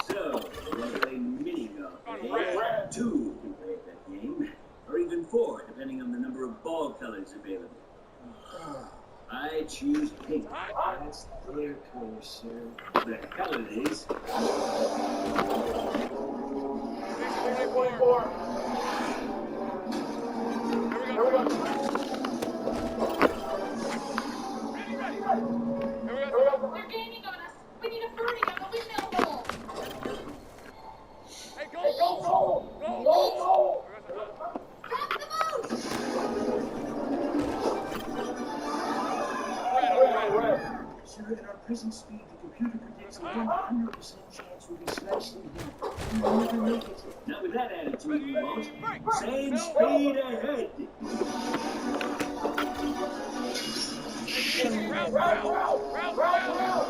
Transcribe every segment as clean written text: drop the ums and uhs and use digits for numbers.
So, we're playing mini-golf. Two can play that game, or even four, depending on the number of ball colors available. I choose pink. That's their color, sir. The hell it is. 24. Here we go. They're gaining on us. We need a birdie on the windmill hole. Hey, go! Grab the boat! Sir, at our present speed, the computer predicts a 100% chance we'll be smashed in here. We'll never make it. Not with that attitude, we won't. Same speed ahead. Round.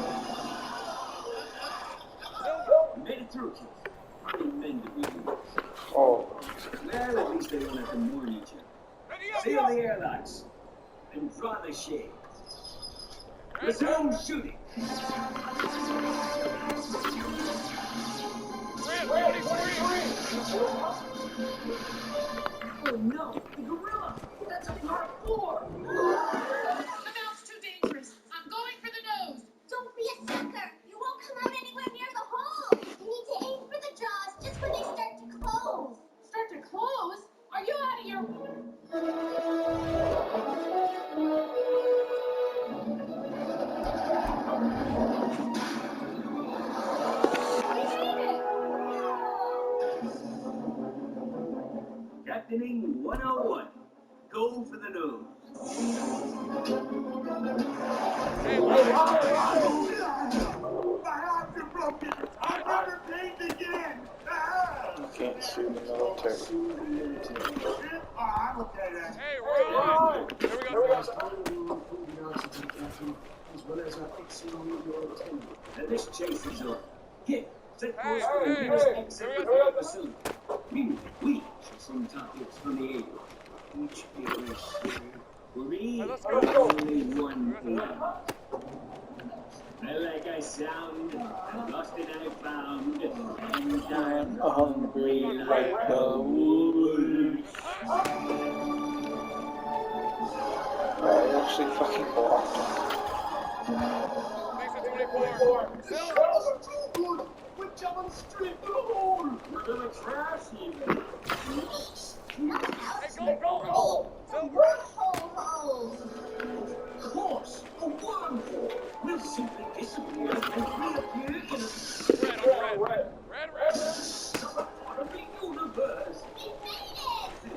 Made it through, kids. How many men did we lose? Oh. Well, at least they won't have to mourn each other. Seal the airlocks and draw the shade. Resume shooting. Oh no, the gorilla! That's a par 4! The mouth's too dangerous. I'm going for the nose. Don't be a sucker. You won't come out anywhere near the hole. You need to aim for the jaws just when they start to close. Start to close? Are you out of your... Captaining 101. Go for the nose. My arms are broken. I've never played again. You can't sue the military. I'm okay then. Hey, Ron! Here we go. As well as our fixing your attendant. Now this chase is over. Get set Hey, course for the hey, nearest hey. exit Here we for go. the facility. Meanwhile, we should send top hits from the air. Each air share. For me, Hey, let's go. only one thing. I like I sound, I lost and I found, and I'm Hungry like the wolves. I actually fucking walked. Thanks for 24. That's too good. We jump on the street to the hole. we're gonna crash even. Hey, go. Wormhole. Of course, a wormhole will simply disappear and reappear in a Red. part of the universe. We made it.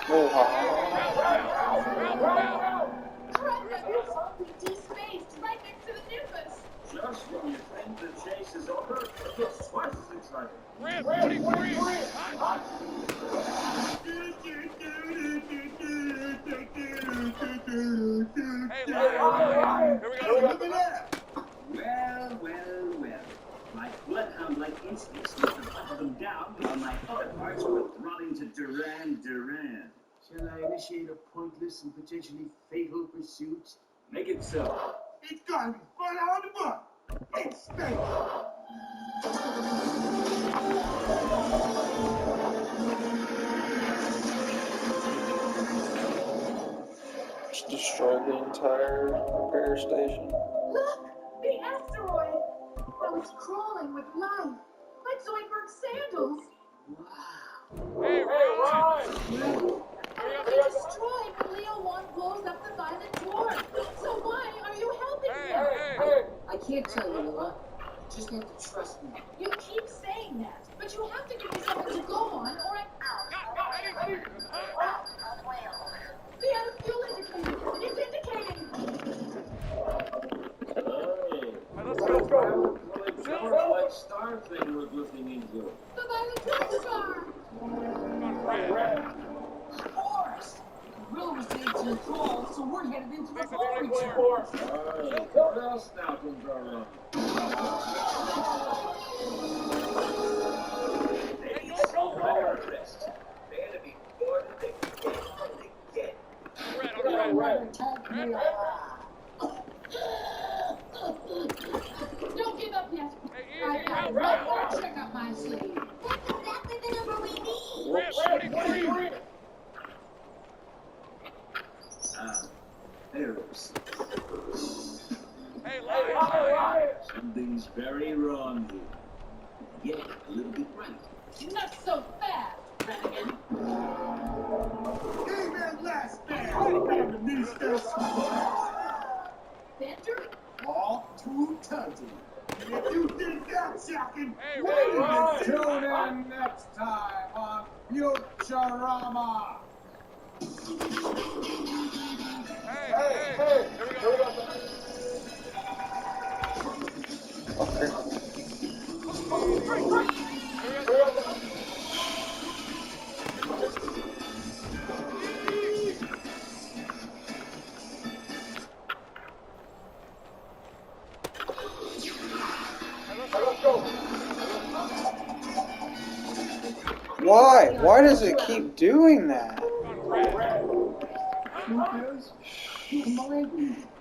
Oh, We de-spaced right next to the nimbus. Just when you think the chase is over, it gets twice as exciting. Red 23. Hot. Hey, Larry. Here we go. Look at that. Well. My bloodhound-like instincts must have hunted them down while my other parts were throttling to Duran. shall I initiate a pointless and potentially fatal pursuit? Make it so. It's gotta be fun out of the butt. It's fake. Just destroy the entire repair station. Look! The asteroid! Well, it's crawling with life. Like Zoidberg's sandals. Hey, Ron. They destroyed when Leo 1 blows up the violet dwarf. So why are you helping him? Hey. I can't tell you, Noah. You just have to trust me. You keep saying that, but you have to give me something to go on, or I... We have a fuel indicator. It's indicating. Hey, Let's go. well, it's more like Star thing we're looking into. The violet dwarf star. Red. Of course! The gorilla was dead to the crawl, so we're headed into the Thanks for forage. 24. What else now can go wrong? Hey, They go. better rest. The enemy more than they can get. Red. never touch me alive. Don't give up yet. Hey, I easy, got one more trick up my sleeve. That's exactly the number we need. Red 23. Errors. Hey, line. Something's very wrong here. Yeah, a little bit right. Not so fast, Brannigan. Give that last man. Feministas. Bender? All too touchy. If you think that's shocking, Hey, wait Red, a Ron. minute. Tune in next time on Futurama. Hey, here we go. Why? Why does it keep doing that?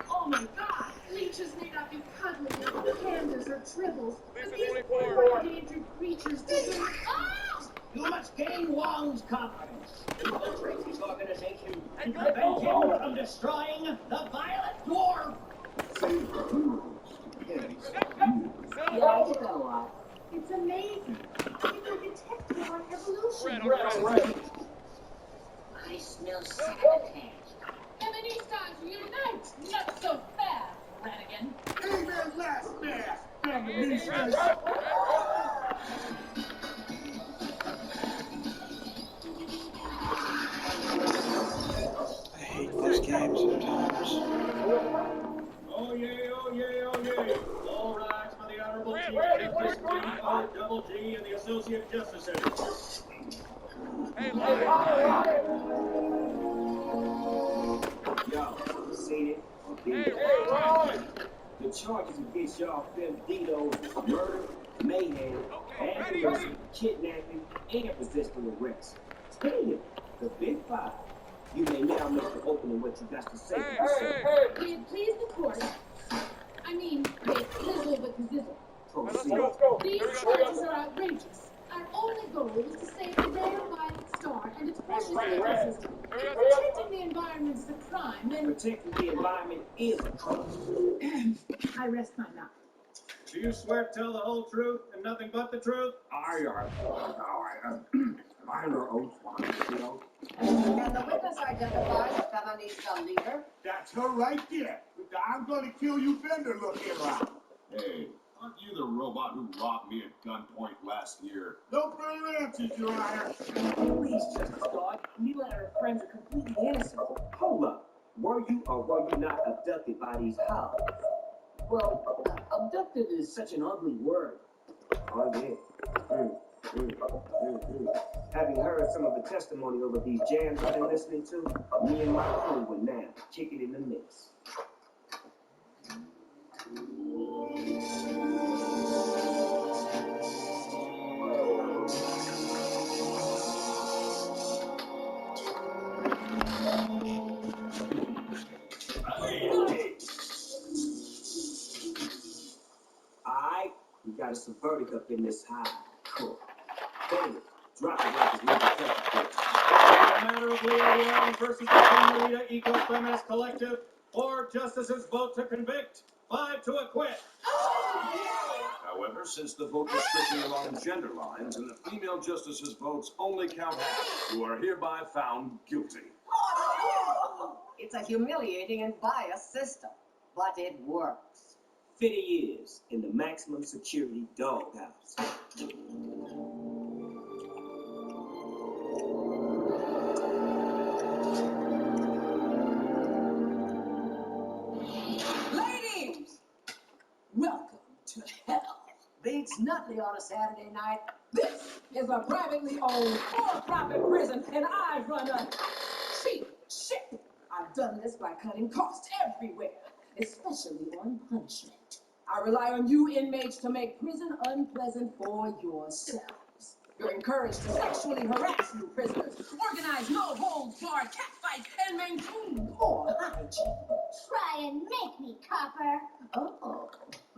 Oh my god! Leeches may not be cuddly, pandas or tribbles, but these Lisa poor 24. endangered creatures deserve... Oh! You must gain Wong's confidence in the Tracy's organization and Hey, prevent go. him from destroying the Violet Dwarf. Yeah, I did that a lot. It's amazing. It's a detective on evolution. Red. I smell sabotage. Feministas unite! Not so fast, Brannigan. Give that last man. Red. Feministas. I hate this game sometimes. Oh yay, oh yay, oh yay. All rise for the Honorable Red, Chief red, Justice red, red. Double G and the Associate Justices. Hey, line. Y'all, seen it? Hey, Ron. The charges against y'all Femditos, murder, mayhem, Okay, ready. aggravated kidnapping, and resisting arrest. Tell you, the Big Five. You may now make the opening what you got to say for yourself. May it please the court. I mean, may it sizzle with the zizzle. Let's Proceed. go. These Here we go. charges are outrageous. Our only goal is to save the rare violet star and its precious ecosystem. Protecting the environment is a crime, and Protecting the environment is a crime. I rest my mouth. Do you swear to tell the whole truth and nothing but the truth? I under oath, you know. Can the witness identify the felony's leader? That's her right there. With the I'm gonna kill you Bender looking around. Hey, aren't you the robot who robbed me at gunpoint last year? No further answers, Your Honor. Please, Justice Dog. Mila and her friends are completely innocent. Hold up. Were you or were you not abducted by these hogs? Well, abducted is such an ugly word. Oh, yeah. Having heard some of the testimony over these jams I've been listening to, me and my crew were now kicking in the mix. Alright, we got us a verdict up in this high court. Bennett, drop it like it's legal testimony. The matter of Leo Young versus the Team Melita Eco-Feminist Collective, 4 justices vote to convict, 5 to acquit. However, since the vote was strictly along gender lines and the female justices' votes only count half, you are hereby found guilty. It's a humiliating and biased system, but it works. 50 years in the maximum security doghouse. Ladies, welcome to hell. Beats nothing on a Saturday night. This is a privately owned, for-profit prison, and I run a cheap ship. I've done this by cutting costs everywhere, especially on punishment. I rely on you inmates to make prison unpleasant for yourselves. You're encouraged to sexually harass new prisoners, organize no-holds-barred catfights like and maintain more hygiene. Try and make me, Copper. Oh,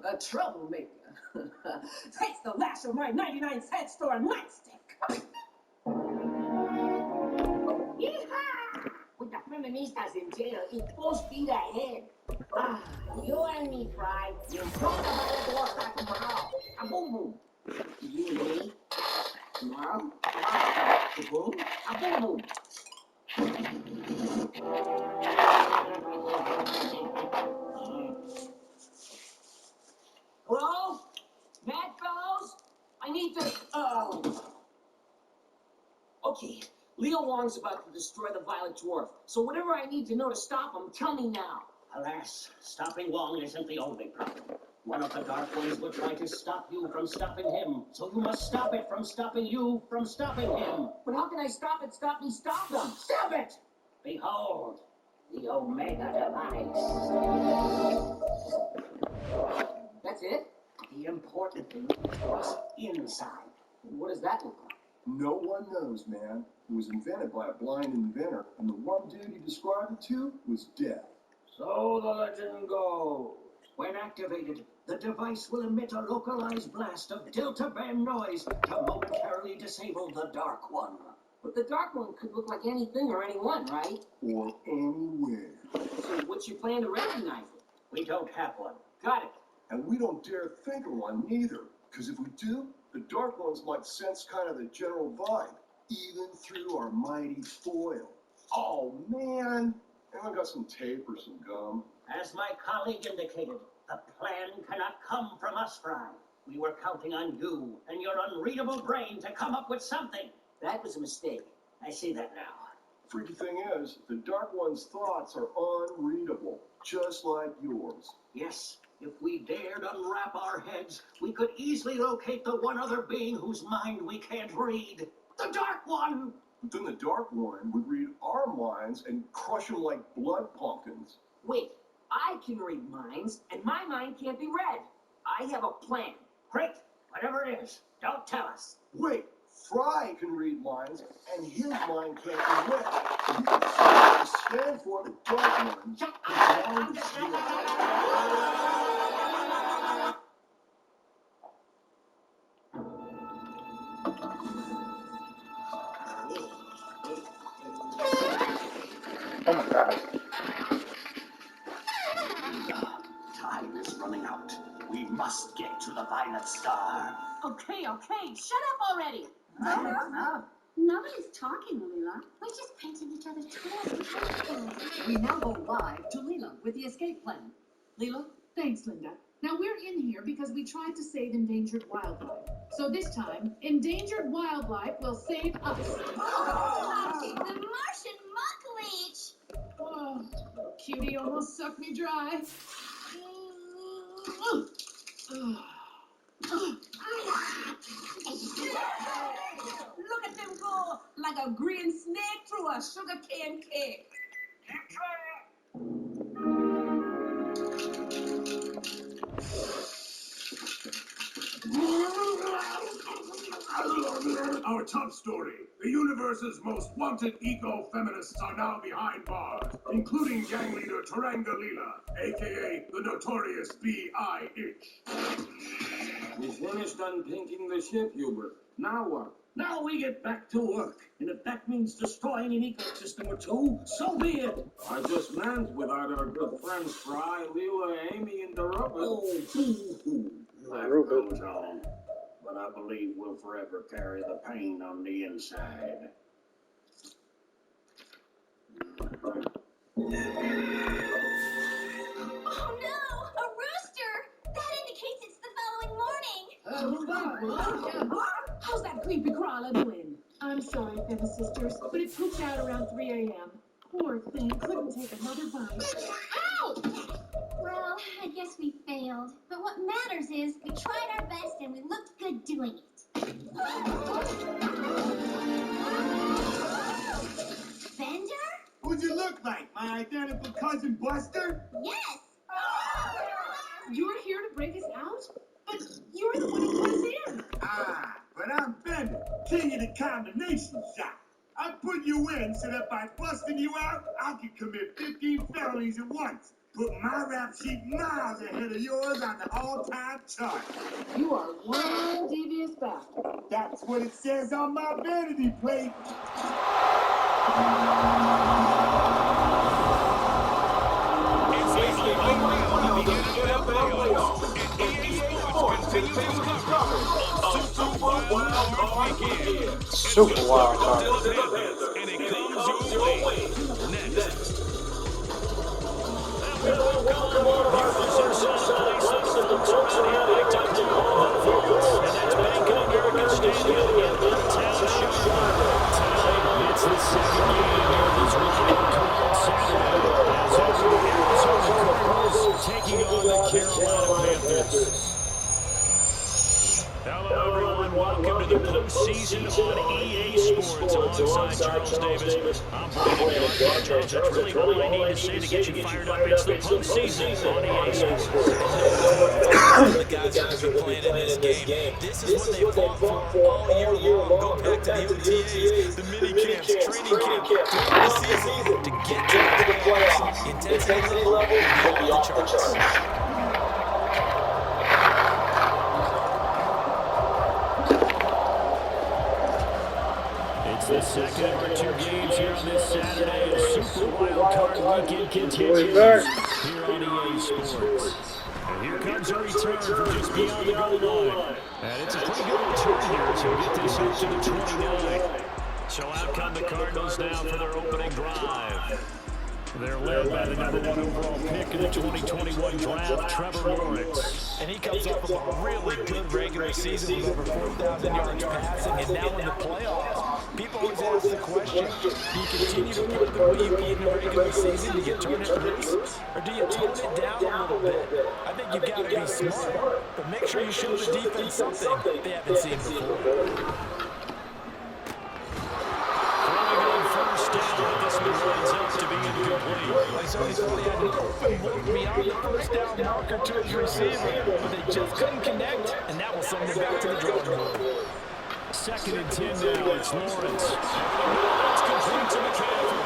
a troublemaker. Takes the lash of my 99-cent store nightstick. Yeehaw! With the feministas in jail, it's full speed ahead. Ah, you and me, Fry. You throw the ball to us like tomorrow. A boom boom. You and me. Tomorrow. A boom. A boom boom. Hello? Mad fellows? I need to. Okay. Leo Wong's about to destroy the Violet Dwarf. So whatever I need to know to stop him, tell me now. Alas, stopping Wong isn't the only problem. One of the Dark Ones will try to stop you from stopping him, so you must stop it from stopping you from stopping him. But how can I stop it? Stop me, stop them! Stop it! Behold, the Omega device. That's it? The important thing was inside. What does that look like? No one knows, man. It was invented by a blind inventor, and the one dude he described it to was deaf. So the legend goes. When activated, the device will emit a localized blast of delta band noise to momentarily disable the Dark One. But the Dark One could look like anything or anyone, right? Or anywhere. So what's your plan to recognize it? We don't have one. Got it. And we don't dare think of one neither, because if we do, the Dark Ones might sense kind of the general vibe, even through our mighty foil. Oh, man. Anyone got some tape or some gum? As my colleague indicated, the plan cannot come from us, Fry. We were counting on you and your unreadable brain to come up with something. That was a mistake. I see that now. Freaky thing is, the Dark One's thoughts are unreadable, just like yours. Yes, if we dared unwrap our heads, we could easily locate the one other being whose mind we can't read. The Dark One! But then the Dark One would read our minds and crush them like blood pumpkins. Wait, I can read minds, and my mind can't be read. I have a plan. Great, whatever it is, don't tell us. Wait, Fry can read minds, and his mind can't be read. You can stand for the Dark One. Oh my god. Time is running out. We must get to the Violet Star. Okay, shut up already. Nobody's talking, Leela. We're just painting each other's toys. We now go live to Leela with the escape plan. Leela? Thanks, Linda. Now we're in here because we tried to save endangered wildlife. So this time, endangered wildlife will save us. The Martian muck leech. Oh, cutie almost sucked me dry. Look at them go like a green snake through a sugarcane cake. Our top story. The universe's most wanted eco-feminists are now behind bars, including gang leader Taranga Leela, a.k.a. the notorious B.I.H. We finished unpinking the ship, Hubert. Now what? Now we get back to work. And if that means destroying an ecosystem or two, so be it. I just meant without our good friends Fry, Leela, Amy, and the Rubber. Oh, boo-hoo. Life Rupert. goes on. But I believe we'll forever carry the pain on the inside. Oh no, a rooster! That indicates it's the following morning. How's that creepy crawler doing? I'm sorry, Fenna sisters, but it pooped out around 3 a.m. Poor thing couldn't take another bite. Ow! Well, I guess we failed. But what matters is we tried our best and we looked good doing it. Bender? Who'd you look like? My identical cousin Buster? Yes! You're here to break us out? But you're the one who put us in. Ah, but I'm Bender, king of the combination shot. I put you in so that by busting you out, I can commit 15 felonies at once. Put my rap sheet miles ahead of yours on the all-time chart. You are one devious bastard. That's what it says on my vanity plate. Super wild card. And it comes your way next. Welcome our viewers inside the place that folks around here like to call the Vaults. And that's Bank of America Stadium in Uptown Charlotte. Tonight, it's the second game of this WildCard Saturday. As the Arizona Cardinals taking on the Carolina Panthers. Hello, everyone. Welcome to the postseason on EA Sports alongside Charles Davis. I'm Brandon York. Charles, that's really all I need to say to get you fired up. It's the postseason on EA Sports. The guys are going to be playing in this game. This is what they fought for all year long. Go back to the OTAs, the mini camps, training camp, throughout the season to get to the playoffs. Intensity level will be off the charts. The second of our two games here on this Saturday as Super WildCard Weekend continues here on EA Sports. And here comes a return from just beyond the goal line. And it's a pretty good return here, so we'll get this up to the 29. So out come the Cardinals now for their opening drive. They're led by the #1 overall pick in the 2021 draft, Trevor Lawrence. And he comes off of a really good regular season with over 4,000 yards passing, and now in the playoffs, people always ask the question, do you continue to put the way you played in the regular season? Do you turn it loose, or do you tone it down a little bit? I think you've got to be smart, but make sure you show the defense something they haven't seen before. So he's really had an open look beyond the first down marker to his receiver, but they just couldn't connect, and that will send them back to the drawing board. Second and 10 now, it's Lawrence. It's complete to McCaffrey.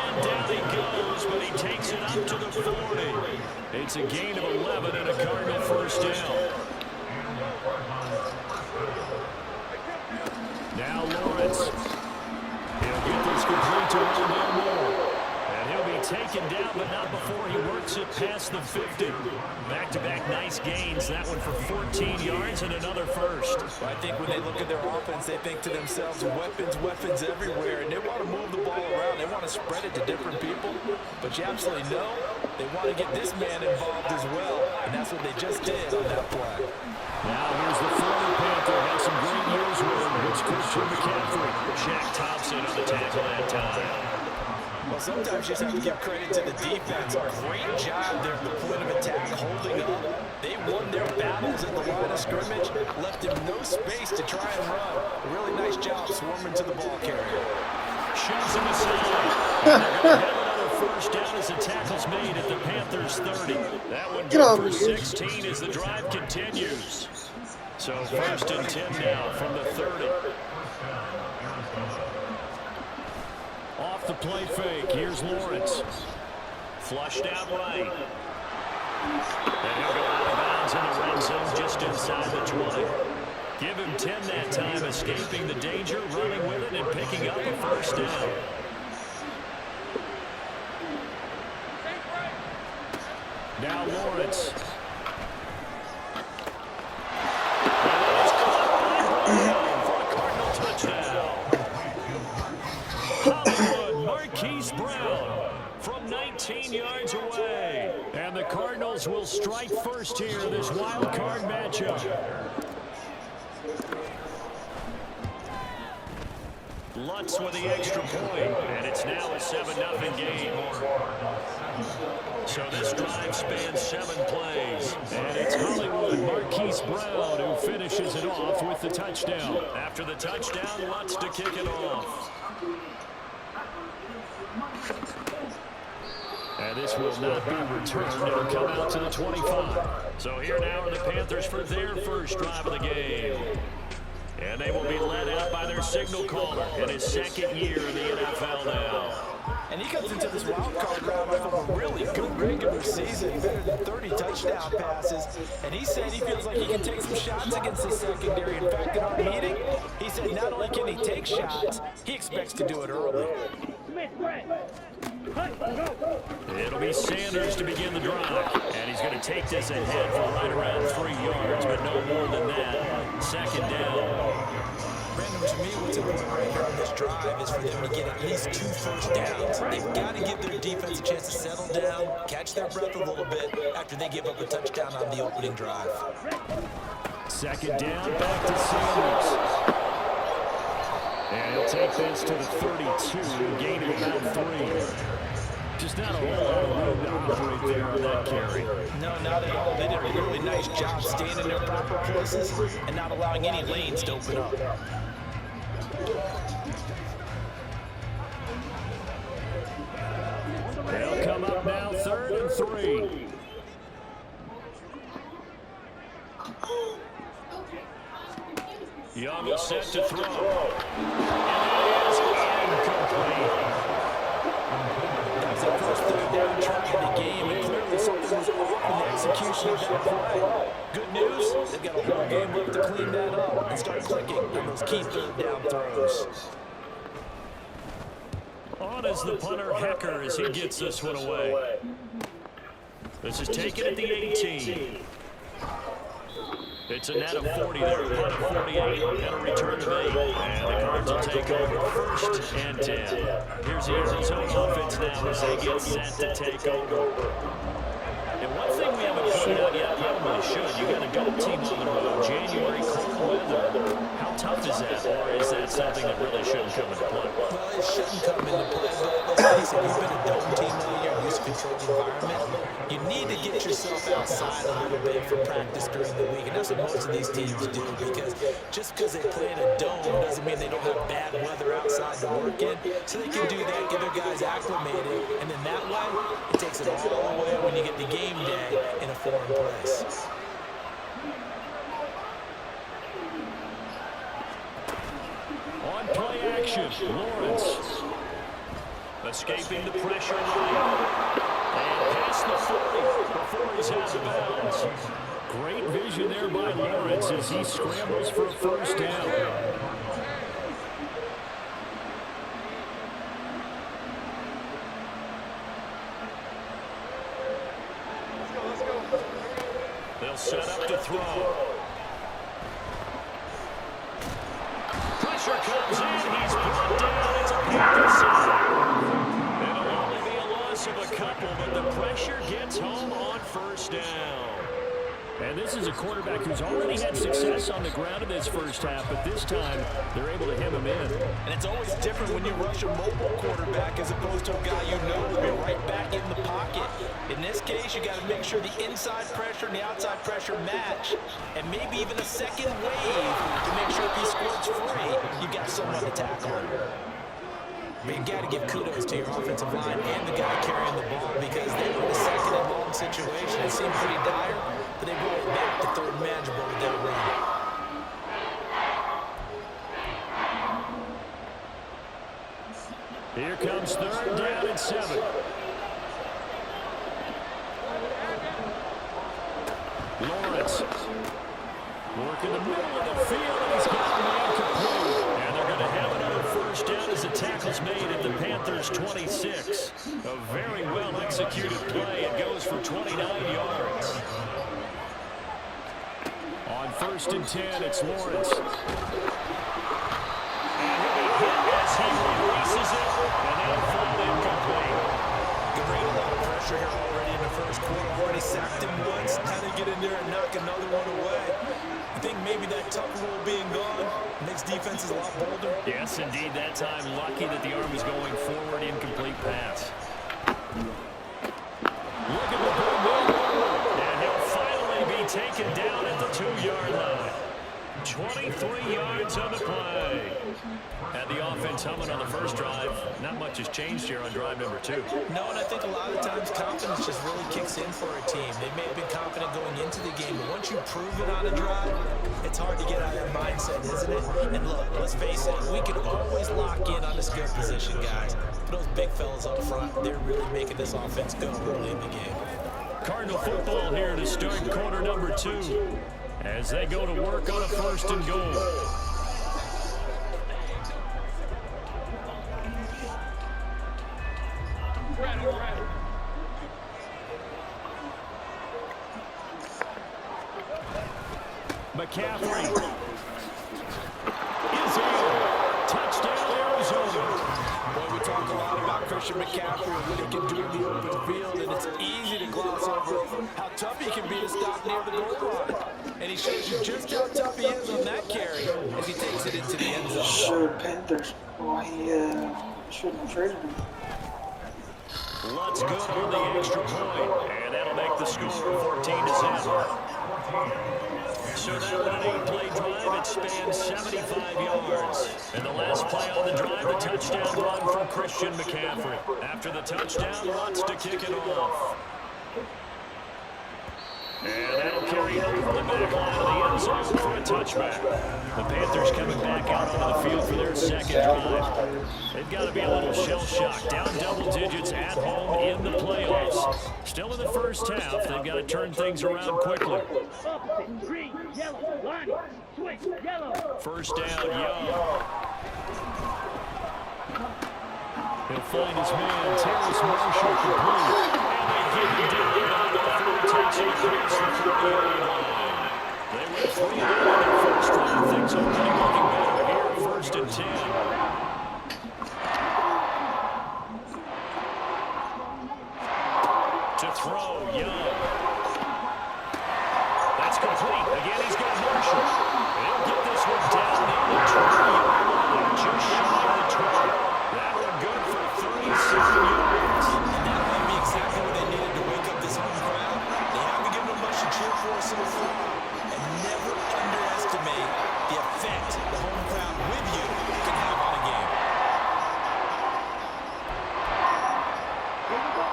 And down he goes, but he takes it up to the 40. It's a gain of 11 and a Cardinal first down. Now Lawrence. He'll get this complete to Rondale Moore. Taken down, but not before he works it past the 50. Back-to-back nice gains. That one for 14 yards and another first. I think when they look at their offense, they think to themselves, weapons everywhere, and they want to move the ball around. They want to spread it to different people, but you absolutely know they want to get this man involved as well, and that's what they just did on that play. Now here's the former Panther. Had some great years with him. It's Christian McCaffrey. Shaq Thompson on the tackle that time. Well, sometimes you just have to give credit to the defense. Great job there at the point of attack, holding up. They won their battles at the line of scrimmage, left him no space to try and run. A really nice job swarming to the ball carrier. Shoves him aside. And they're going to have another first down as the tackle's made at the Panthers 30. That one goes for 16 as the drive continues. So first and 10 now from the 30. Off the play fake, here's Lawrence. Flushed out right. And he'll go out of bounds in the red zone just inside the 20. Give him 10 that time, escaping the danger, running with it, and picking up a first down. Now Lawrence. Brown from 19 yards away. And the Cardinals will strike first here in this wild card matchup. Lutz with the extra point, and it's now a 7-0 game. So this drive spans 7 plays, and it's Hollywood Marquise Brown who finishes it off with the touchdown. After the touchdown, Lutz to kick it off. And this will not be returned. It'll come out to the 25. So here now are the Panthers for their first drive of the game. And they will be led out by their signal caller in his second year in the NFL now. And he comes into this wild card round off of a really good regular season, better than 30 touchdown passes. And he said he feels like he can take some shots against the secondary. In fact, in our meeting, he said not only can he take shots, he expects to do it early. It'll be Sanders to begin the drive. And he's going to take this ahead for right around 3 yards, but no more than that. Second down. Brandon, to me, what's important right here on this drive is for them to get at least 2 first downs. They've got to give their defense a chance to settle down, catch their breath a little bit after they give up a touchdown on the opening drive. Second down, back to Sanders. And he'll take this to the 32, gaining about 3. Just not a whole lot of room to operate there on that carry. No, not at all. They did a really nice job staying in their proper places and not allowing any lanes to open up. They'll come up now, 3rd and 3. Young is set to throw. And it is incomplete. That's the first 3rd down try in the game, and clearly something was off in the execution of that play. Good news, they've got a whole game left to clean that up and start clicking on those key 3rd down throws. On is the punter, Hecker, as he gets this one away. This is taken at the 18. It's a net of 40 there, a punt of 48, and a return of 8. And the Cards will take over 1st and 10. Here's the Arizona offense now as they get set to take over. And one thing we haven't pointed out yet, probably should, you got a goat team on the road, January, cold weather. How tough is that, or is that something that really shouldn't come into play? Well, it shouldn't come into play, but let's face it, you've been a dome team all year, used to controlled environment. You need to get yourself outside a little bit for practice during the week, and that's what most of these teams do, because just because they play in a dome doesn't mean they don't have bad weather outside to work in. So they can do that, get their guys acclimated, and then that way, it takes it all away when you get the game day in a foreign place. On play action, Lawrence escaping the pressure line. And past the 40 before he's out of bounds. Great vision there by Lawrence as he scrambles for a 1st down. They'll set up to throw. Pressure comes in. He's brought down. It's a Panther side. It'll only be a loss of a couple, but the pressure gets home on 1st down. And this is a quarterback who's already had success on the ground in this first half, but this time they're able to hem him in. And it's always different when you rush a mobile quarterback as opposed to a guy you know will be right back in the pocket. In this case, you got to make sure the inside pressure and the outside pressure match, and maybe even a second wave to make sure if he squirts free, you got someone to tackle him. But you got to give kudos to your offensive line and the guy carrying the ball because they were in a 2nd and long situation. It seemed pretty dire, but they brought it back to 3rd manageable with their run. Here comes 3rd down and 7. Lawrence working the middle of the field, and he's got the man complete. And they're going to have another 1st down as the tackle's made at the Panthers' 26. A very well-executed play. It goes for 29 yards. On 1st and 10, it's Lawrence. And he'll be hit as he releases it, and they'll fall incomplete. Great, a lot of pressure here already in the 1st quarter. Already sacked him once, had to get in there and knock another one away. I think maybe that tuck rule being gone makes defenses a lot bolder. Yes, indeed. That time, lucky that the arm was going forward, incomplete pass. Look at the ball move, and he'll finally be taken down at the 2-yard line. 23 yards on the play. Had the offense humming on the first drive. Not much has changed here on drive number 2. No, and I think a lot of times confidence just really kicks in for a team. They may have been confident going into the game, but once you prove it on a drive, it's hard to get out of that mindset, isn't it? And look, let's face it, we can always lock in on the skill position, guys. But those big fellas up front, they're really making this offense go early in the game. Cardinal football here to start quarter number 2 as they go to work on a 1st and goal. McCaffrey is in. Touchdown, Arizona. Boy, we talk a lot about Christian McCaffrey and what he can do in the open field, and it's easy to gloss over how tough he can be to stop near the goal line. And he shows you just how tough he is on that carry as he takes it into the end zone. Sure, Panthers. Well, he shouldn't have traded him. Lutz good on the extra point, and that'll make the score 14-7. So that was an 8-play drive. It spans 75 yards. And the last play on the drive, a touchdown run from Christian McCaffrey. After the touchdown, Lutz to kick it off. And that'll carry over the back line of the end zone for a touchback. The Panthers coming back out onto the field for their 2nd drive. They've got to be a little shell-shocked. Down double digits at home in the playoffs. Still in the first half. They've got to turn things around quickly. First down, Young. He'll find his man, Terrace Marshall, complete. And they get him down on the 4, takes it across the 40-yard line. They went 3 in their first time. Things already looking better here, 1st and 10. To throw, Young. That's complete. Again, he's got Marshall. He'll get this one down in the 20-yard line, just shy of the 20. That one good for 37 yards. And that might be exactly what they needed to wake up this home crowd. They haven't given them much to cheer for so far. And never underestimate the effect the home crowd with you can have on a game.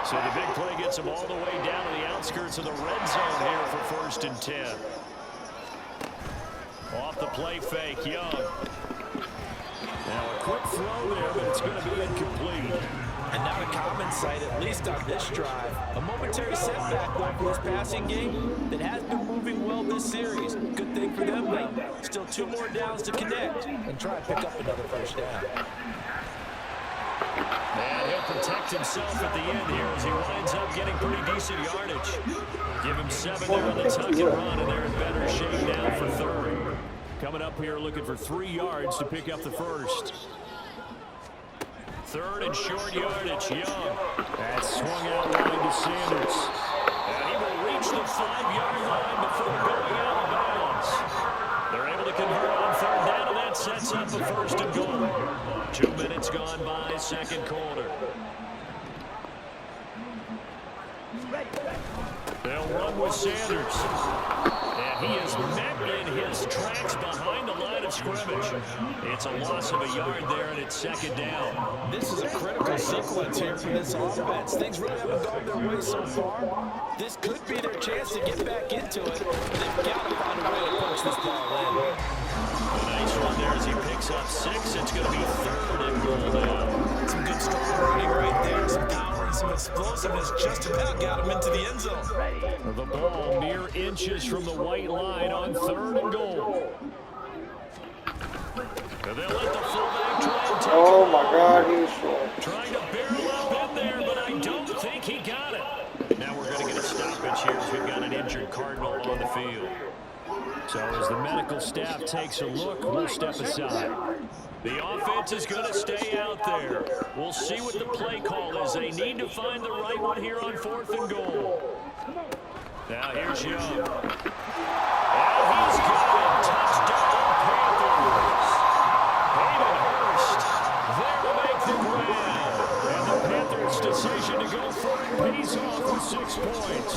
So the big play gets them all the way down to the outskirts of the red zone here for 1st and 10. Off the play fake, Young. Now a quick throw there, but it's going to be incomplete. And not a common sight, at least on this drive. A momentary setback going for this passing game that has been moving well this series. Good thing for them, though. Still 2 more downs to connect and try to pick up another 1st down. And he'll protect himself at the end here as he winds up getting pretty decent yardage. Give him 7 there on the tuck and run, and they're in better shape now for 3rd. Coming up here looking for 3 yards to pick up the 1st. 3rd and short yardage, Young. That's swung out wide to Sanders. And he will reach the 5-yard line before going out of bounds. They're able to convert on 3rd down, and that sets up a 1st and goal. 2 minutes gone by, 2nd quarter. They'll run with Sanders. And he is met in his tracks behind the line of scrimmage. It's a loss of a yard there, and it's 2nd down. This is a critical sequence here for this offense. Things really haven't gone their way so far. This could be their chance to get back into it. They've got to find a way to punch this ball in. A nice run there as he picks up 6. It's going to be 3rd and goal now. Some good strong running right there. Some power and some explosiveness just about got him into the end zone. The ball mere inches from the white line on 3rd and goal. And they'll let the fullback try and take Oh my God, he was short. Trying to barrel up in there, but I don't think he got it. Now we're going to get a stoppage here as we've got an injured Cardinal on the field. So as the medical staff takes a look, we'll step aside. The offense is going to stay out there. We'll see what the play call is. They need to find the right one here on 4th and goal. Now here's Young. And he's got it. Touchdown, Panthers. Hayden Hurst there to make the grab. And the Panthers' decision to go for it pays off with 6 points.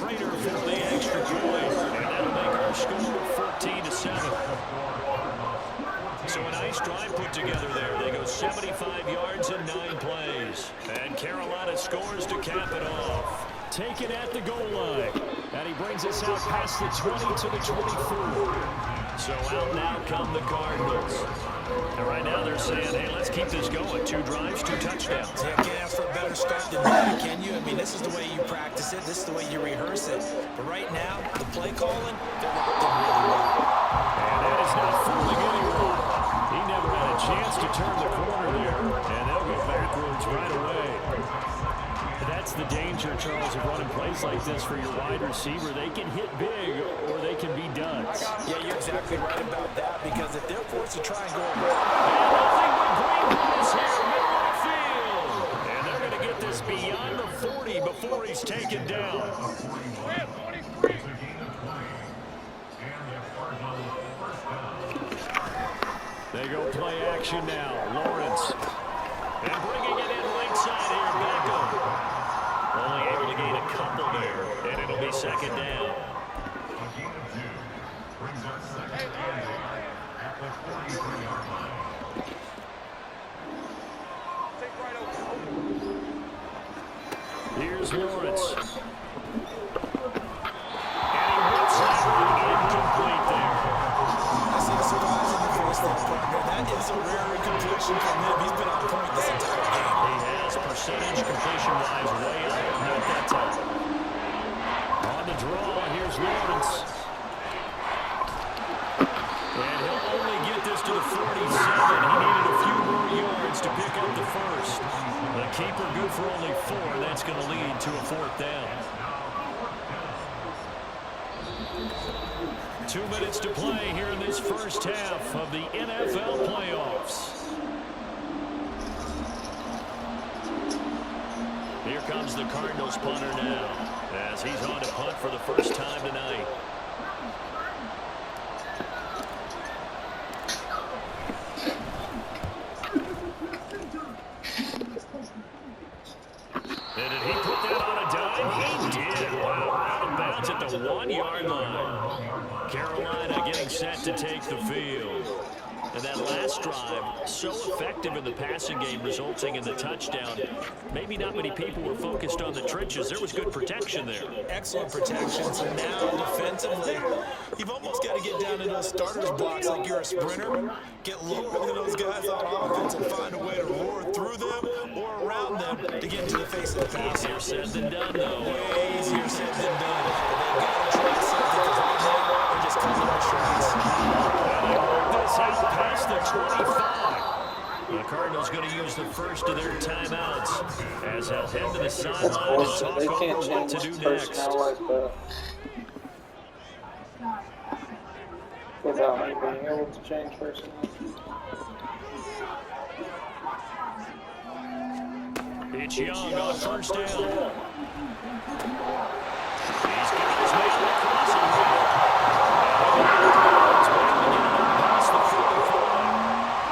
Prater for the extra point. And that'll make your score 14-7. So a nice drive put together there. They go 75 yards in 9 plays. And Carolina scores to cap it off. Taken at the goal line. And he brings us out past the 20 to the 24. So out now come the Cardinals. And right now they're saying, hey, let's keep this going. 2 drives, 2 touchdowns. Yeah, can't ask for a better start than that, can you? I mean, this is the way you practice it. This is the way you rehearse it. But right now, the play calling, they're locked in really well. And that is not fooling anyone. He never had a chance to turn the corner there. And they'll go backwards right away. That's the danger, Charles, of running plays like this for your wide receiver. They can hit big or they can be duds. Yeah, you're exactly right about that, because if they're forced to try and go around. And nothing but green is here, middle of the field. And they're going to get this beyond the 40 before he's taken down. They go play action now. Lawrence. And bringing it in right side here, Beckham. Only able to gain a couple there, and it'll be second down. Here's Lawrence. And he whips that one incomplete there. I see the surprise in the face there, partner. That is a rare incompletion from him. He's been on point this entire game. He has percentage completion-wise way up, not that time. On the draw, here's Lawrence. And he'll only get this to the 47. He needed a few more yards to pick up the first. The keeper good for only 4. That's going to lead to a 4th down. 2 minutes to play here in this first half of the NFL playoffs. Here comes the Cardinals punter now, as he's on to punt for the first time tonight. And did he put that on a dime? He did. Wow, out of bounds at the 1-yard line. Carolina getting set to take the field. And that last drive, so effective in the passing game, resulting in the touchdown. Maybe not many people were focused on the trenches. There was good protection there. Excellent protection. So now defensively, you've almost got to get down in those starters blocks like you're a sprinter. Get lower than those guys on offense and find a way to roar through them or around them to get into the face of the pass. Easier said than done, though. Way easier said than done. But they've got to try something, because right now they're just cutting their shots. This out past the 25. The Cardinals going to use the first of their timeouts as they'll head to the sideline and talk over what to do next. Without me being able to change personnel. It's Young on first down. He's got his man on the crossing route.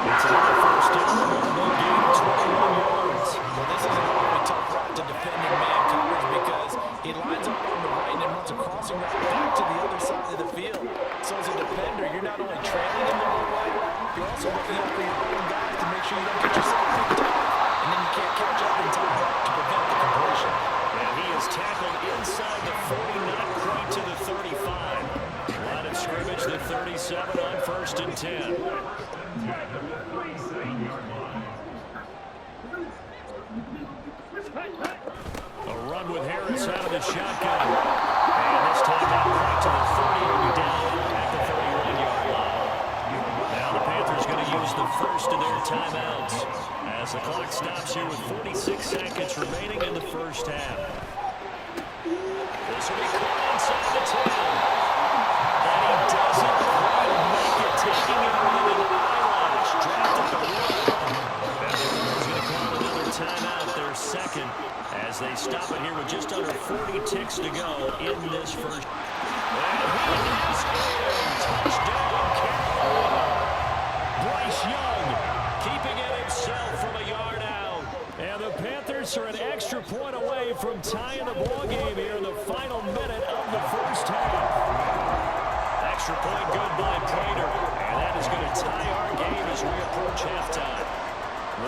It's another first down. They'll gain 21 yards. Well, this is a really tough route to defending man coverage, because he lines up on the right and then runs a crossing route back to the other side of the field. So as a defender, you're not only trailing him the whole way, you're also looking out for your own guys to make sure you don't get yourself picked up. And then you can't catch up in time to prevent the completion. And he is tackled inside the 40, not quite to the 35. Line of scrimmage, the 37 on 1st and 10. A run with Harris out of the shotgun. And this time not quite to the 30, will be down at the 31-yard line. Now the Panthers going to use the first of their timeouts as the clock stops here with 46 seconds remaining in the first half. This will be caught inside the 10. And he doesn't quite make it, taking it around an eyelash, dropped at the 1. And the Cardinals going to call another timeout, their second, as they stop it here with just under 40 ticks to go in this first. And he is in. Touchdown, Carolina. Bryce Young keeping it himself from a yard out. And the Panthers are an extra point away from tying the ball game here in the final minute of the first half. extra point good by Prater. And that is going to tie our game as we approach halftime.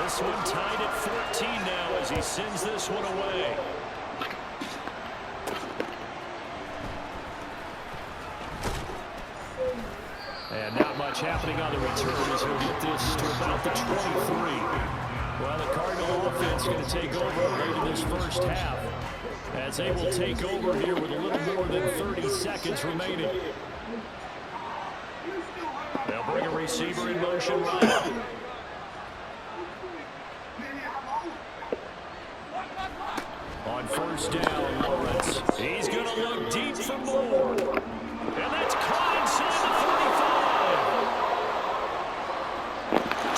This one tied at 14 now as he sends this one away. And not much happening on the return as he'll get this to about the 23. Well, the Cardinal offense going to take over late in this first half as they will take over here with a little more than 30 seconds remaining. They'll bring a receiver in motion right. On first down, Lawrence. He's going to look deep for more. And that's caught inside the 35.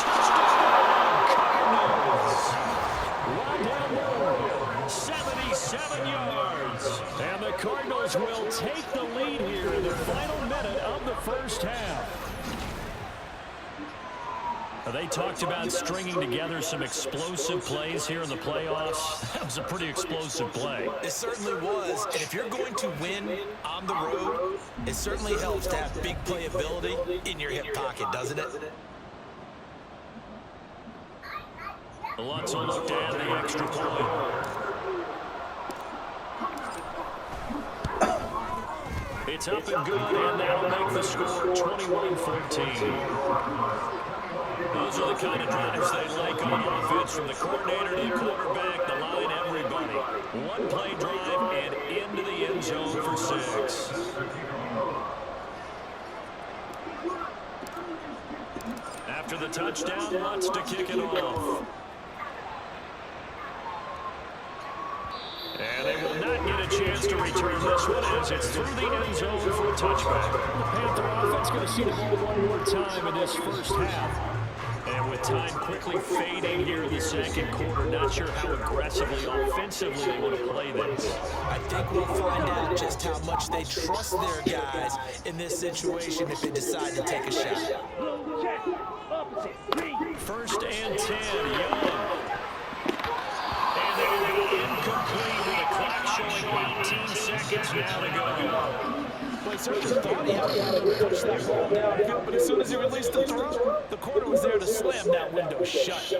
Touchdown, Cardinals. Rondell Moore, 77 yards. And the Cardinals will take the lead here in the final minute of the first half. They talked about stringing together some explosive plays here in the playoffs. That was a pretty explosive play. It certainly was. And if you're going to win on the road, it certainly helps to have big playability in your hip pocket, doesn't it? Lutz will look to add the extra point. It's up and good, and that'll make the score 21-14. Those are the kind of drives they like on offense, from the coordinator to the quarterback, the line, everybody. One play drive and into the end zone for 6. After the touchdown, Lutz to kick it off. And they will not get a chance to return this one as it's through the end zone for a touchback. The Panther offense going to see the ball one more time in this first half. And with time quickly fading here in the second quarter, not sure how aggressively, offensively they want to play this. I think we'll find out just how much they trust their guys in this situation if they decide to take a shot. First and 10, Young. And they will go incomplete with the clock showing 18 seconds now to go. Well, he certainly thought he had to push that ball downfield, but as soon as he released the throw, the corner was there to slam that window shut.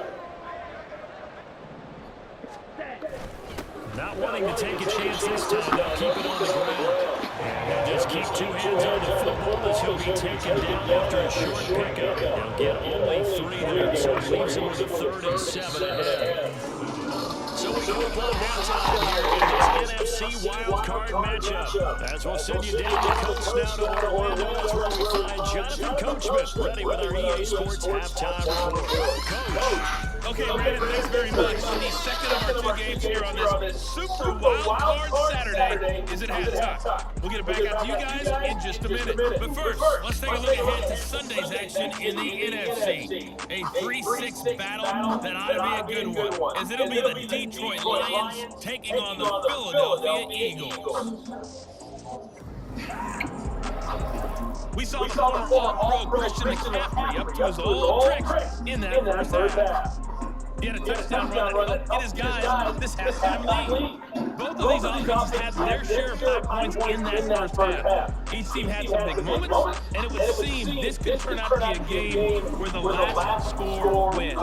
Not wanting to take a chance this time, they'll keep it on the ground. And just keep two hands on the football as he'll be taken down after a short pickup. They'll get only 3 there, so it leaves them with a 3rd and 7 ahead. So we go upon halftime here in this NFC WildCard matchup. As we'll send you down the coast now to Orlando, that's where we find Jonathan Coachman, ready with our EA Sports halftime report. Coach. Okay, Brandon, thanks very much. The second of our 2 games here on this Super WildCard Saturday is at halftime. We'll get it back out to you guys in just a minute. But first, let's take a look ahead to Sunday's action in the NFC. A 3-6 battle that ought to be a good one, as it'll be the Detroit Lions taking on the Philadelphia Eagles. We saw former All-Pro Christian McCaffrey up to his old tricks in that first half. He had a touchdown run that helped get his guys this halftime lead. Both of these offenses had their share of 5 points in that first half. Each team had some big moments, and it would seem this could turn out to be a game where the last score wins.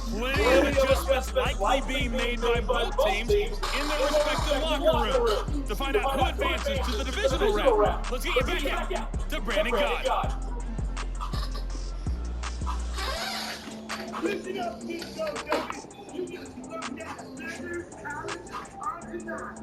Plenty of adjustments likely being made by both teams in their respective locker room. To find out who advances to the divisional round, let's get you back out to Brandon God. Listen up, Nico, Davis. You get to look at Madden, college, Cardinals.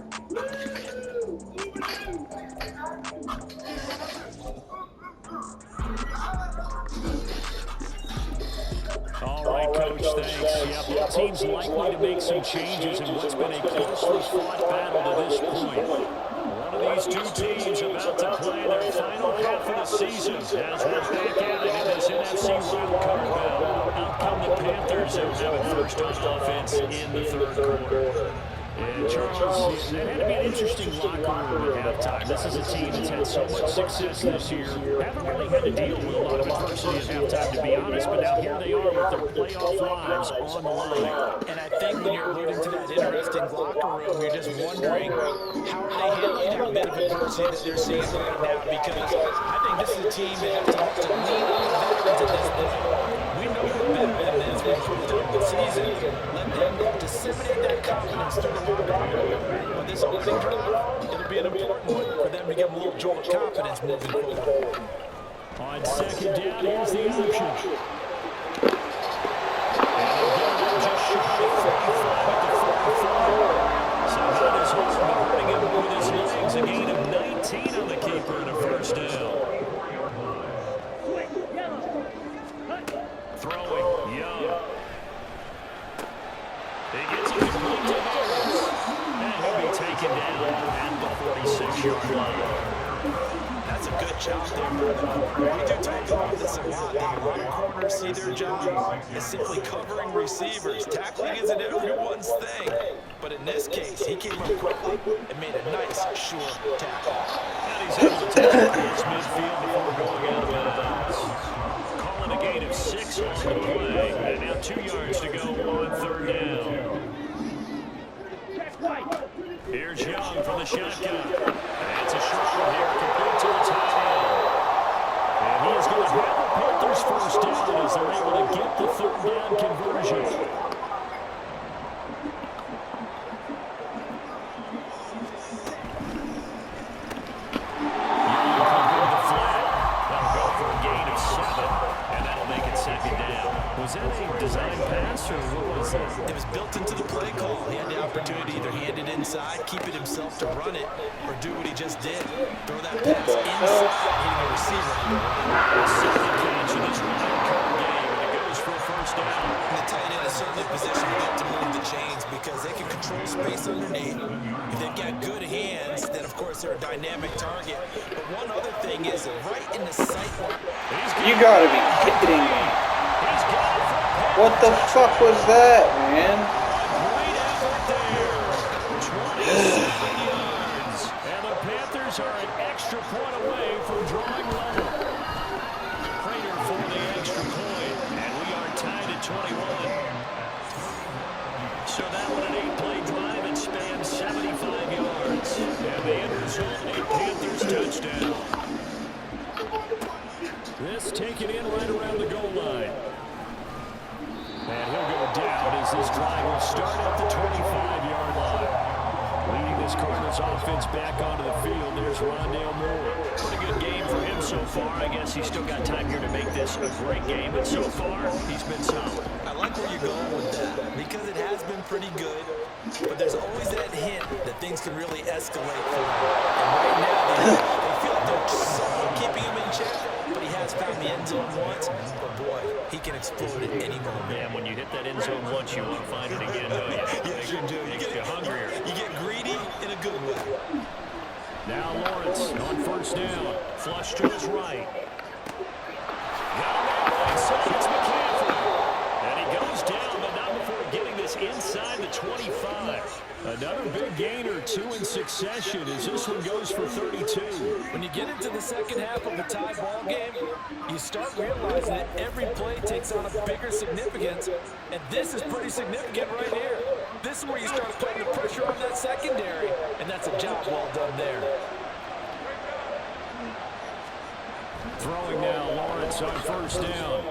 All right, Coach, thanks. Yeah, both teams likely to make some changes in what's been a closely fought battle to this point. One of these 2 teams about to play their final half of the season as we're back at it in this NFC WildCard battle. Out come the Panthers, who have it first on offense in the 3rd quarter. And Charles, that had to be an interesting locker room at halftime. This is a team that's had so much success this year. Haven't really had to deal with a lot of adversity at halftime, to be honest, but now here they are with their playoff lives on the line. And I think when you're alluding to that interesting locker room, you're just wondering how are they handling that bit of adversity that they're seeing right now, because I think this is a team that has to lean on the veterans at this point. We know we're better than this. We proved it in the season. Let them disseminate that confidence through the locker room. On this opening drive, it'll be an important one for them to give them a little jolt of confidence moving forward. On second down, here's the option. Just short of 45 at the 44. So that is hurting him with his legs. A gain of 19 on the keeper and a first down. Throwing, Young. He gets it complete to Harris. And he'll be taken down at the 46-yard line. That's a good job there by the corner. We do talk about this a lot. The right corners see their job as simply covering receivers. Tackling isn't everyone's thing. But in this case, he came up quickly and made a nice, sure tackle. And he's able to take it across midfield before going out of bounds. Calling a gain of 6 on the play. And now 2 yards to go on third down. Here's Young from the shotgun. And it's a short one here, complete to the tight end. And he is going to have the Panthers first down as they're able to get the third down conversion. Was that a design pass, or what was that? It was built into the play call. He had the opportunity to either hand it inside, keep it himself to run it, or do what he just did. Throw that pass inside, hitting a receiver. The second catch in this WildCard game, and it goes for a first down. And the tight end is certainly positioned to move the chains because they can control space underneath. If they've got good hands, then of course they're a dynamic target. But one other thing is right in the sight line. You gotta be kidding me. What the fuck was that, man? Great effort there. 27 yards. And the Panthers are an extra point away from drawing level. Prater for the extra point. And we are tied at 21. So that one an 8-play drive and spans 75 yards. And the end result, a Panthers touchdown. This taken in right around the goal line. And he'll go down as this drive will start at the 25-yard line. Leading this Cardinals offense back onto the field, there's Rondale Moore. Pretty good game for him so far. I guess he's still got time here to make this a great game, but so far, he's been solid. I like where you're going with that, because it has been pretty good, but there's always that hint that things can really escalate for him. And right now, they feel like they're somewhat keeping him in check, but he has found the end zone once, but boy, he can explode at any moment. Man, when you hit that end zone once, you want to find it again, don't you? Yes, you do. You get hungrier. You get greedy in a good way. Now Lawrence on first down. Flush to his right. Got him out inside. It's McCaffrey. And he goes down, but not before getting this inside the 25. Another big gain or two in succession as this one goes for 32. When you get into the second half of a tie ball game, you start realizing that every play takes on a bigger significance, and this is pretty significant right here. This is where you start putting the pressure on that secondary, and that's a job well done there. Throwing now, Lawrence on first down.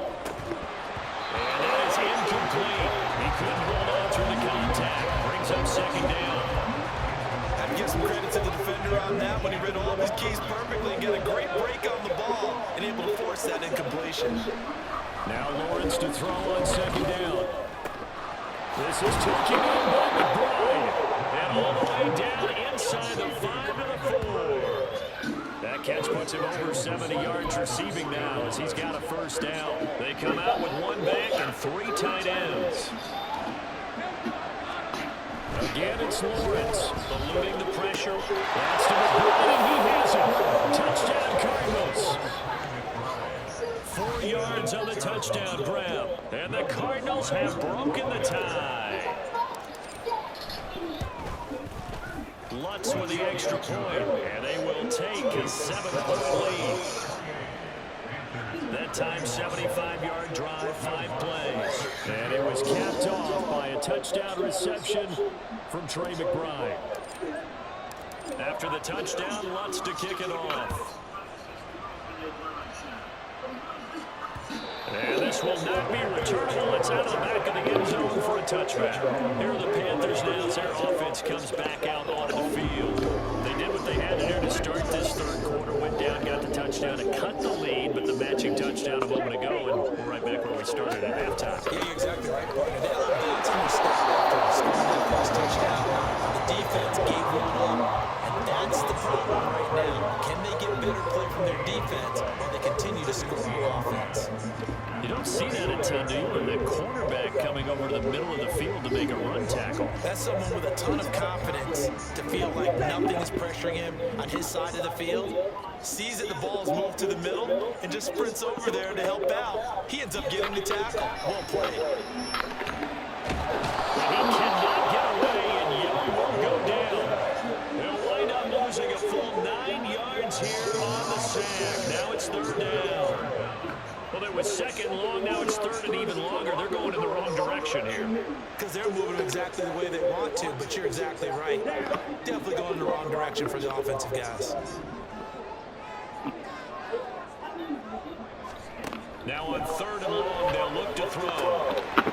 And that is incomplete. He couldn't hold on through the contact. Brings up second down. Have to give some credit to the defender on that when he read all of his keys perfectly and got a great break on the ball and able to force that incompletion. Now Lawrence to throw on second down. This is taken in by McBride. And all the way down inside the 5 to the 4. That catch puts him over 70 yards receiving now as he's got a first down. They come out with one back and 3 tight ends. Again, it's Lawrence eluding the pressure. That's to McBride, and he has it. Touchdown, Cardinals. 4 yards on the touchdown grab. And the Cardinals have broken the tie. Lutz with the extra point, and they will take a 7-point lead. That time, 75-yard drive, 5 plays. And it was capped off by a touchdown reception from Trey McBride. After the touchdown, Lutz to kick it off. And this will not be returnable. It's out of the back of the end zone for a touchback. Here are the Panthers now as their offense comes back out onto the field. They did what they had to do to start this third quarter. Went down, got the touchdown to cut the lead, but the matching touchdown a moment ago, and we're right back where we started at halftime. Yeah, you're exactly right, partner. They allowed Dodson to step after scoring that first touchdown. The defense gave one up, and that's the problem right now. Can they get better play from their defense while they continue to score more offense? You don't see that a ton, do you? And the cornerback coming over to the middle of the field to make a run tackle. That's someone with a ton of confidence to feel like nothing is pressuring him on his side of the field. Sees that the ball's moved to the middle and just sprints over there to help out. He ends up getting the tackle. Well played. He cannot get away, and Young will go down. They'll wind up losing a full 9 yards here on the sack. Now it's third down. Well, it was second long, now it's third and even longer. They're going in the wrong direction here. Because they're moving exactly the way they want to, but you're exactly right. Definitely going in the wrong direction for the offensive guys. Now on third and long, they'll look to throw. And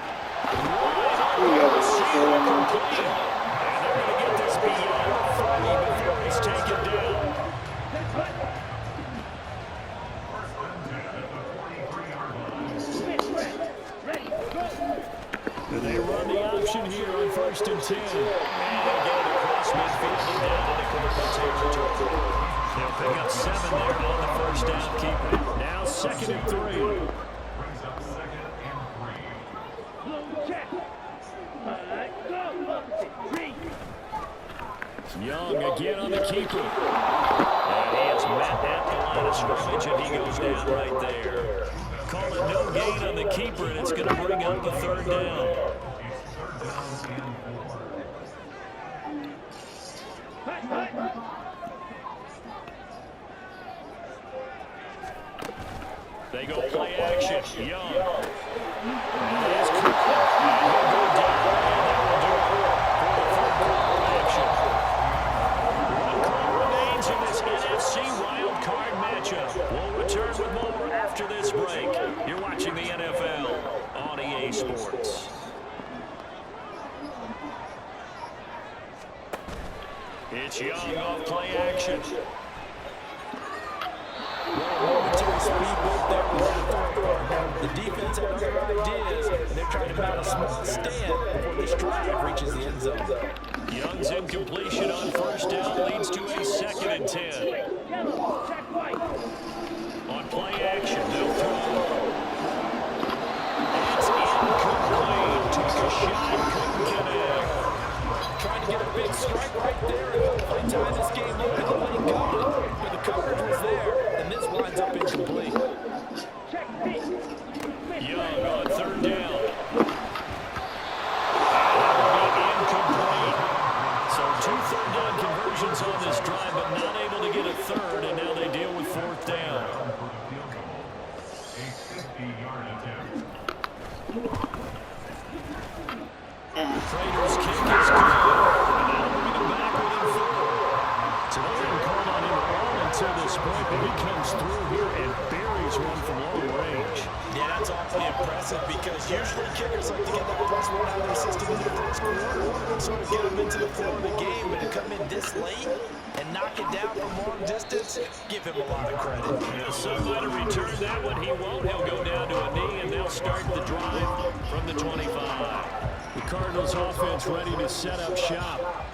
they're going to get this beyond 30 before he's taken down. And they run the option here on 1st and 10. And they get it across midfield and down to the Cardinal territory. They'll pick up 7 there on the first down, keeping it. Now 2nd and 3. Young again on the keeper. And he is met at the line of scrimmage, and he goes down right there. Call it no gain on the keeper, and it's going to bring up the third down. They go play action. Young. And it is Cooper. And he'll go down. And that will do it for the third quarter action. 1 call remains in this NFC WildCard matchup. We'll return with more after this break. You're watching the NFL on EA Sports. It's Young off play action. Momentary speed built there. The defense had other ideas, and they're trying to mount a small stand before this drive reaches the end zone. Young's incompletion on first down leads to a 2nd and 10. On play action, they'll throw. It's incomplete. Took a shot, couldn't connect. Trying to get a big strike right there and hopefully tie this game up in the late going. But the coverage was there, and this winds up incomplete. Young on third down. That will be incomplete. So 2 third-down conversions on this drive, but not able to get a third, and now they deal with 4th down. Prater's kick is good. And now bringing him back within 4. So they haven't called on him at all until this point, but he comes through here and buries one from long range. Yeah, that's awfully impressive because usually kickers like to get that first one out of their system in the first quarter, sort of get them into the flow of the game, but to come in this late and knock it down from long distance, give him a lot of credit. Yeah, some might have returned that one. He won't. He'll go down to a knee, and they'll start the drive from the 25. The Cardinals offense ready to set up shop.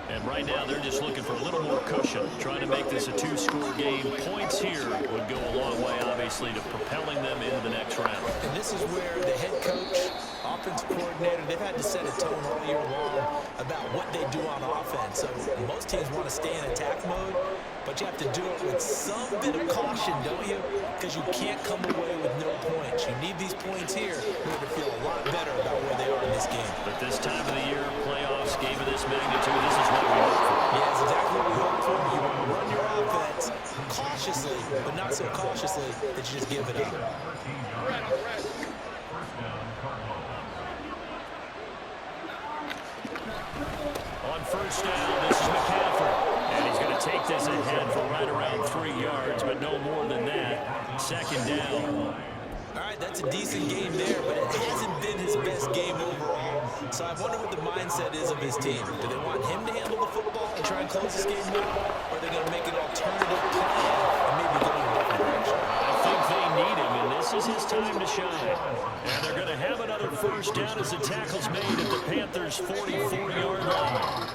And right now, they're just looking for a little more cushion, trying to make this a two-score game. Points here would go a long way, obviously, to propelling them into the next round. And this is where the head coach, offensive coordinator, they've had to set a tone all year long about what they do on offense. So most teams want to stay in attack mode, but you have to do it with some bit of caution, don't you? Because you can't come away with no points. You need these points here in order to feel a lot better about where they are in this game. But this time of the year, playoffs, game of this magnitude, this is what we hope for. Yeah, that's exactly what we hope for. You want to run your offense cautiously, but not so cautiously that you just give it up. On first down, this is McCaffrey. And he's going to take this ahead for right around 3 yards, but no more than that. Second down. All right, that's a decent game there, but it hasn't been his best game overall. So I wonder what the mindset is of his team. Do they want him to handle the football and try and close this game out, or are they going to make an alternative plan and maybe go in a different direction? I think they need him, and this is his time to shine. And they're going to have another first down as the tackle's made at the Panthers' 44-yard line.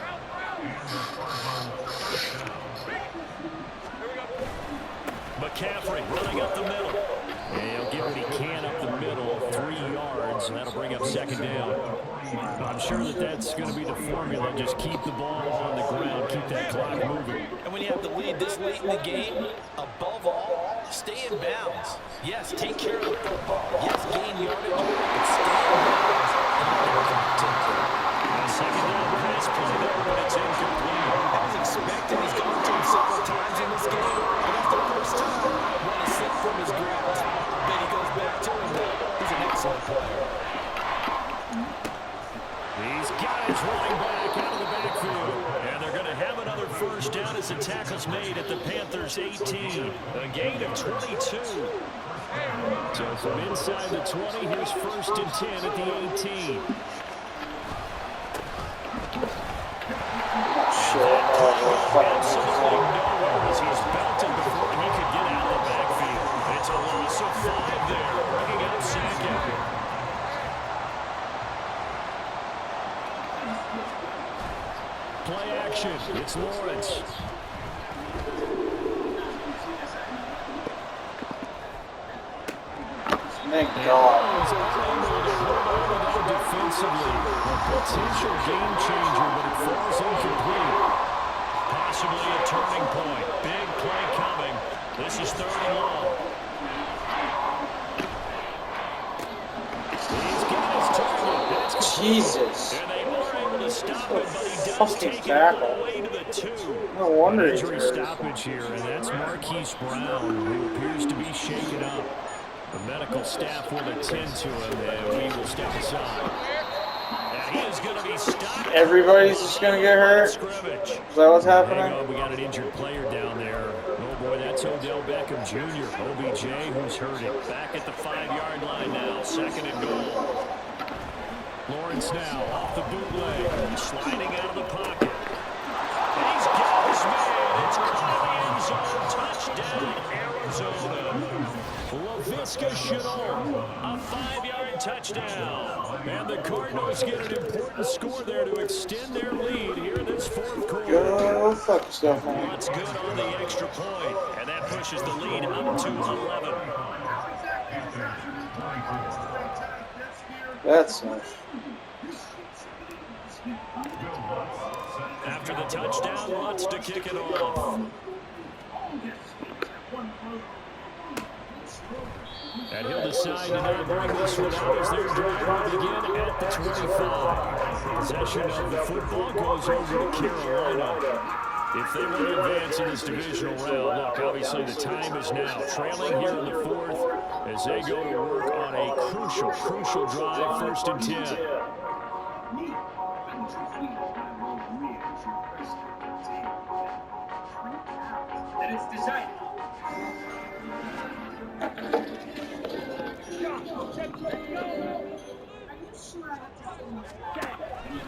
McCaffrey running up the middle. And he'll get what he can up the middle, 3 yards, and that'll bring up second down. I'm sure that that's going to be the formula. Just keep the ball on the ground, keep that clock moving. And when you have the lead this late in the game, above all, stay in bounds. Yes, take care of the football. Yes, gain yardage, but stay in bounds and let them continue. Second down pass play there, but it's incomplete. As expected, he's gone to him several times in this game, but that's the first time when he slipped from his grasp. Then he goes back to him. He's an excellent player. These guys running back out of the backfield. And they're going to have another first down as the tackle's made at the Panthers' 18. A gain of 22. So from inside the 20, here's first and 10 at the 18. Absolutely nowhere as he's belted before he could get out of the backfield. It's a loss of 5 there, bringing up second. Play action. It's Lawrence. Thank God. Defensively, a potential game changer, but it falls incomplete. Possibly a turning point. Big play coming. This is 3rd and long. He's got his target. Jesus. And they are able to stop him, but he does take it all the way to the 2. No wonder he's Injury hurt. stoppage here, and that's Marquise Brown, who appears to be shaken up. The medical staff will attend to him, and we will step aside. And he is going to be stopped. Everybody's just going to get hurt? Is that what's happening? We got an injured player down there. Oh, boy, that's Odell Beckham Jr. OBJ, who's hurt it. Back at the 5-yard line now, 2nd and goal. Lawrence now off the bootleg, sliding out of the pocket. And he's got his man. It's caught in the end zone. Touchdown, Arizona. LaVisca Chenault, a 5-yard touchdown. And the Cardinals get an important score there to extend their lead here in this 4th quarter. Go fuck yourself, man. What's good on the extra point, and that pushes the lead up to 11. That's nice. After the touchdown, wants to kick it off. And he'll decide to not bring this one out as their drive will begin at the 25. Possession of the football goes over to Carolina. If they want to advance in this divisional round, look, obviously the time is now. Trailing here in the 4th as they go to work on a crucial drive, 1st and 10. And it's decided.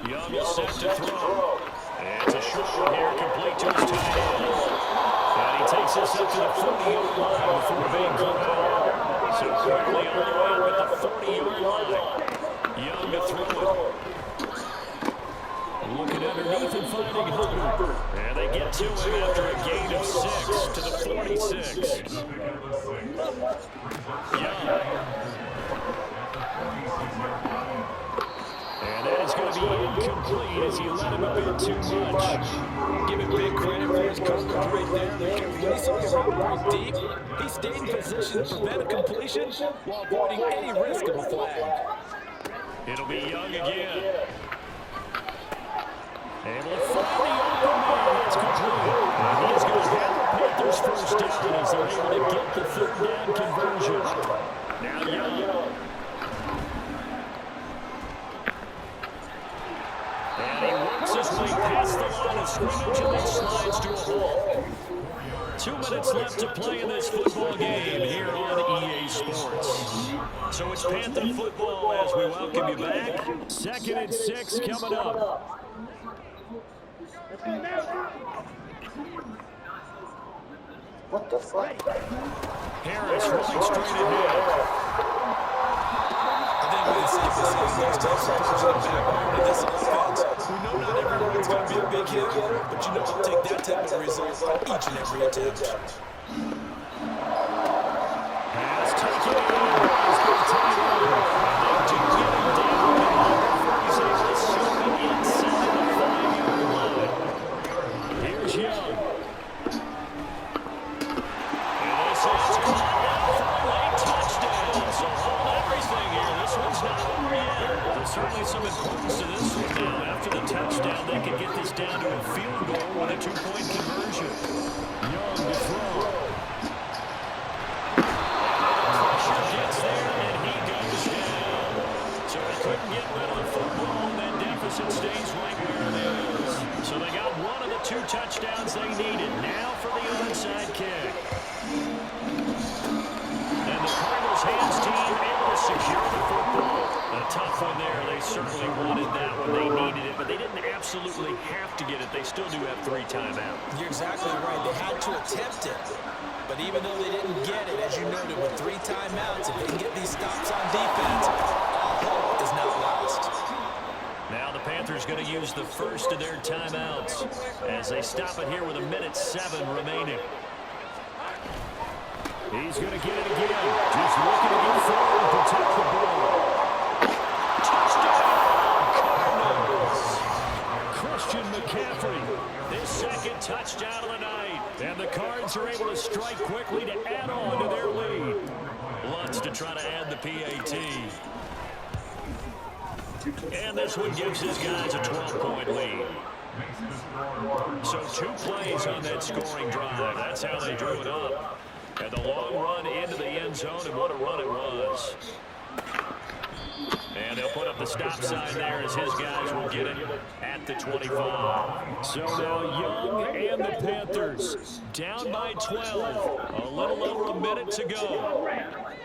Young is set to throw. And it's a short one here, complete to his tight end. And he takes this up to the 40-yard line before being caught out. So quickly on the way up at the 40-yard line. Young to throw it. Looking underneath and finding Hunter. And they they get to him after a gain of 6 to the 46. Young. And that is going to be incomplete as he let him a bit too much. Give him big credit for his coverage right there, because when he saw the route break deep, he stayed in position to prevent a completion while avoiding any risk of a flag. It'll be Young again. Able to find the open man. It's complete. And he's going to have the Panthers first down as they're able to get the third down conversion. Now Young. And he works his way past the line of scrimmage and then slides to a hole. 2 minutes left to play in this football game here on EA Sports. So it's Panther football as we welcome you back. 2nd and 6 coming up. What the fuck? Harris running straight ahead. I think we can safely say there's still some push on the backbone of this offense. We know not everyone's going to be a big hit, but you know I'll take that type of result each and every attempt. Pass taken in. He's going to take it on. And they do get him down. He's able to shoot him inside the 5-yard line. Here's Young. And this is caught down for a late touchdown. So hold everything here. This one's not over yet. There's certainly some importance to this one now. After the touchdown, they could get this down to a field goal with a 2-point conversion. Young to throw. Pressure gets there, and he goes down. So they couldn't get rid of the football, and that deficit stays right where it is. So they got one of the 2 touchdowns they needed. Now for the onside kick. And the Cardinals hands team able to secure the football. A tough one there. They certainly wanted that one. They needed it, but they didn't absolutely have to get it. They still do have 3 timeouts. You're exactly right. They had to attempt it. But even though they didn't get it, as you noted, with 3 timeouts, if they can get these stops on defense, all hope is not lost. Now the Panthers going to use the first of their timeouts as they stop it here with 1:07 remaining. He's going to get it again. Just looking to get forward and protect the ball. Touchdown, Cardinals. Christian McCaffrey, his 2nd touchdown of the night. And the Cards are able to strike quickly to add on to their lead. Lutz to try to add the PAT. And this one gives his guys a 12-point lead. So 2 plays on that scoring drive. That's how they drew it up. And the long run into the end zone, and what a run it was. And they'll put up the stop sign there as his guys will get it at the 25. So now Young and the Panthers down by 12. A little over a minute to go.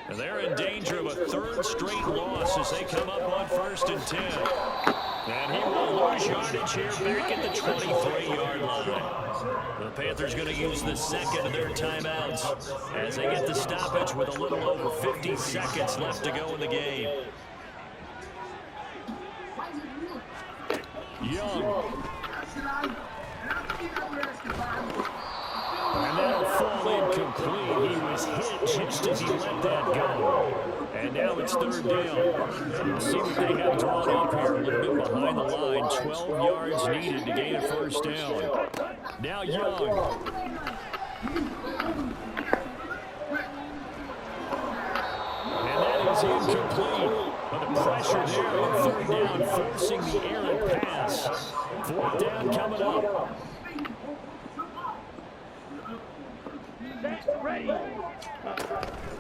And they're in danger of a 3rd straight loss as they come up on 1st and 10. And he will lose yardage here back at the 23-yard line. The Panthers going to use the 2nd of their timeouts as they get the stoppage with a little over 50 seconds left to go in the game. Young. And that'll fall incomplete. He was hit just as he let that go. And now it's 3rd down. See what they have drawn up here. A little bit behind the line. 12 yards needed to gain a 1st down. Now Young. And that is incomplete. But the pressure there on 3rd down, forcing the errant pass. 4th down coming up.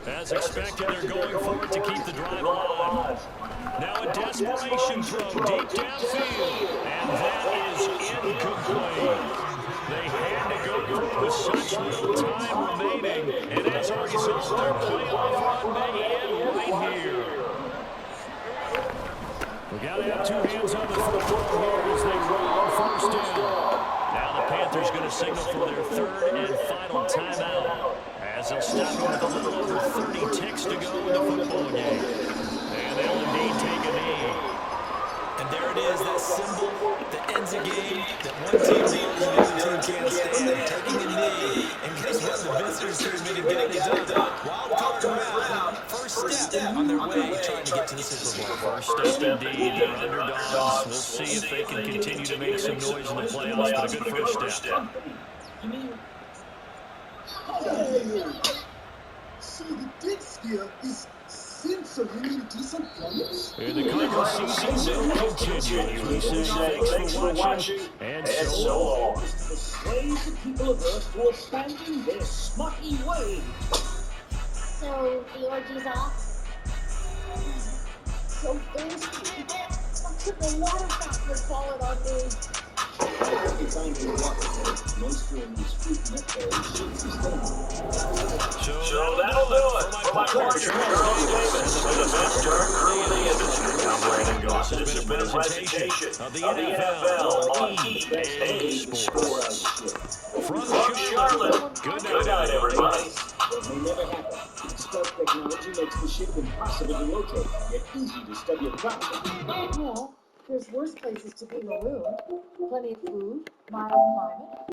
As expected, they're going for it to keep the drive alive. Now a desperation throw deep downfield, and that is incomplete. They had to go for it with such little time remaining, and as a result, their playoff run may end right here. We got to have 2 hands on the football here as they roll on 1st down. Now the Panthers going to signal for their 3rd and final timeout as they'll stop it with a little over 30 ticks to go in the football game. And they'll indeed take a knee. And And there it is, that symbol that ends a game, that one team knows the other team can't stand, taking a knee. And guess what? The visitors came in and getting it done. Wild card round, first step on their way trying to get to the Super Bowl. First step indeed. They're underdogs. We'll see if they can continue to make some noise in the playoffs, but a good first step. So the big scare is sensory and decent plumbers. And the Cardinals season will continue. We say thanks for watching, and so long. Persuade the people of Earth to abandon their smutty ways. So the orgy's off? So thirsty. The water fountain is falling on me. So that'll do it for my partner, Charles Davis, for the best turn crew in the industry. I'm Brandon Goss. This has been a presentation of the NFL on EA Sports. From Charlotte, good night, everybody. It may never happen. Stealth technology makes the ship impossible to locate, yet easy to study a problem. Well, there's worse places to be marooned. Plenty of food, mild climate,